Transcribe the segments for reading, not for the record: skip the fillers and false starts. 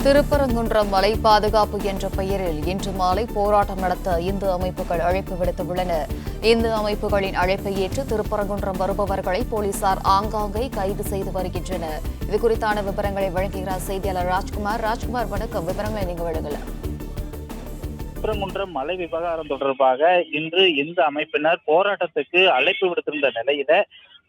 திருப்பரங்குன்றம் மலை பாதுகாப்பு என்ற பெயரில் இன்று மாலை போராட்டம் நடத்த இந்து அமைப்புகள் அழைப்பு விடுத்துள்ளன. இந்து அமைப்புகளின் அழைப்பை ஏற்று திருப்பரங்குன்றம் வருபவர்களை போலீசார் ஆங்காங்கே கைது செய்து வருகின்றனர். இதுகுறித்தான விவரங்களை வழங்குகிறார் செய்தியாளர் ராஜ்குமார். வணக்கம். விவரங்களை நீங்க வழங்கலாம். திருப்பரங்குன்றம் மலை விவகாரம் தொடர்பாக இன்று இந்து அமைப்பினர் போராட்டத்துக்கு அழைப்பு விடுத்திருந்த நிலையில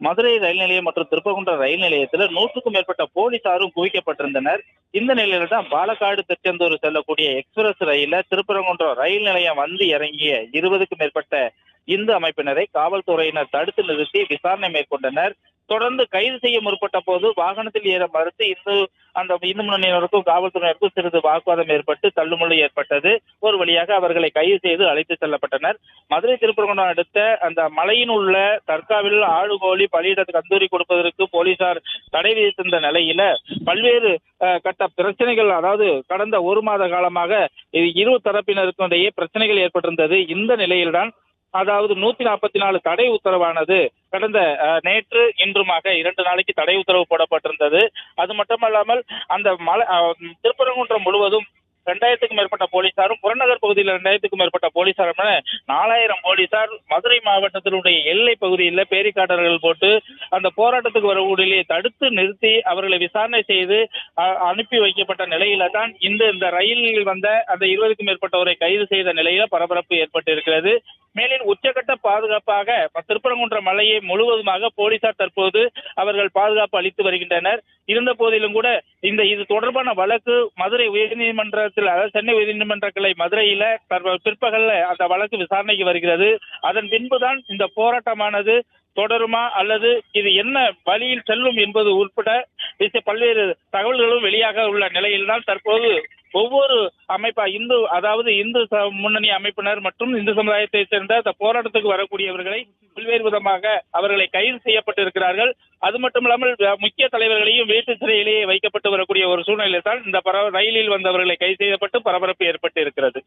மதுரை ரயில் நிலையம் மற்றும் திருப்பரங்குன்றம் ரயில் நிலையத்தில் 100க்கும் மேற்பட்ட போலீசாரும் குவிக்கப்பட்டிருந்தனர். இந்த நிலையில தான் பாலக்காடு திருச்செந்தூர் செல்லக்கூடிய எக்ஸ்பிரஸ் ரயில திருப்பரங்குன்றம் ரயில் நிலையம் வந்து இறங்கிய 20க்கும் மேற்பட்ட இந்து அமைப்பினரை காவல்துறையினர் தடுத்து நிறுத்தி விசாரணை மேற்கொண்டனர். தொடர்ந்து கைது செய்ய முற்பட்ட போது வாகனத்தில் ஏற மறுத்து இந்து முன்னணியினருக்கும் காவல்துறையினருக்கும் சிறிது வாக்குவாதம் ஏற்பட்டு தள்ளுமுள்ளு ஏற்பட்டது. ஒரு வழியாக அவர்களை கைது செய்து அழைத்து செல்லப்பட்டனர். மதுரை திருப்பரங்குன்றம் அடுத்த அந்த மலையின் உள்ள தர்காவில் ஆடுகோழி பலியிட கந்தூரி கொடுப்பதற்கு போலீசார் தடை விதித்திருந்த நிலையில பல்வேறு கட்ட பிரச்சனைகள், அதாவது கடந்த ஒரு மாத காலமாக இரு தரப்பினருக்கும் இடையே பிரச்சனைகள் ஏற்பட்டிருந்தது. இந்த நிலையில்தான் அதாவது 144 தடை உத்தரவானது கடந்த நேற்று இன்றுமாக 2 நாளைக்கு தடை உத்தரவு போடப்பட்டிருந்தது. அது மட்டுமல்லாமல் அந்த திருப்பரங்குன்றம் முழுவதும் 2000க்கும் மேற்பட்ட போலீசாரும், புறநகர் பகுதியில் 2000க்கும் மேற்பட்ட போலீசாரும் 4000 போலீசார் மதுரை மாவட்டத்தினுடைய எல்லை பகுதியில் பேரிகார்டர்கள் போட்டு அந்த போராட்டத்துக்கு வரக்கூடிய தடுத்து நிறுத்தி அவர்களை விசாரணை செய்து அனுப்பி வைக்கப்பட்ட நிலையில தான் இந்த ரயிலில் வந்த அந்த 20க்கும் மேற்பட்டவரை கைது செய்த நிலையில பரபரப்பு ஏற்பட்டு இருக்கிறது. மேலும் உச்சகட்ட பாதுகாப்பாக திருப்பரங்குன்றம் மலையை முழுவதுமாக போலீசார் தற்போது அவர்கள் பாதுகாப்பு அளித்து வருகின்றனர். இருந்த போதிலும் கூட இது தொடர்பான வழக்கு மதுரை உயர்நீதிமன்றத்தில், அதாவது சென்னை உயர்நீதிமன்ற கிளை மதுரையில பிற்பகல்ல அந்த வழக்கு விசாரணைக்கு வருகிறது. அதன் பின்புதான் இந்த போராட்டமானது தொடருமா அல்லது இது என்ன வழியில் செல்லும் என்பது உட்பட பல்வேறு தகவல்களும் வெளியாக உள்ள நிலையில்தான் தற்போது ஒவ்வொரு அமைப்பா இந்து முன்னணி அமைப்பினர் மற்றும் இந்து சமுதாயத்தை சேர்ந்த இந்த போராட்டத்துக்கு வரக்கூடியவர்களை பல்வேறு விதமாக அவர்களை கைது செய்யப்பட்டிருக்கிறார்கள். அது மட்டுமில்லாமல் முக்கிய தலைவர்களையும் வீட்டு சிறையிலேயே வைக்கப்பட்டு வரக்கூடிய ஒரு சூழ்நிலை தான் இந்த ரயிலில் வந்தவர்களை கைது செய்யப்பட்டு பரபரப்பு ஏற்பட்டு இருக்கிறது.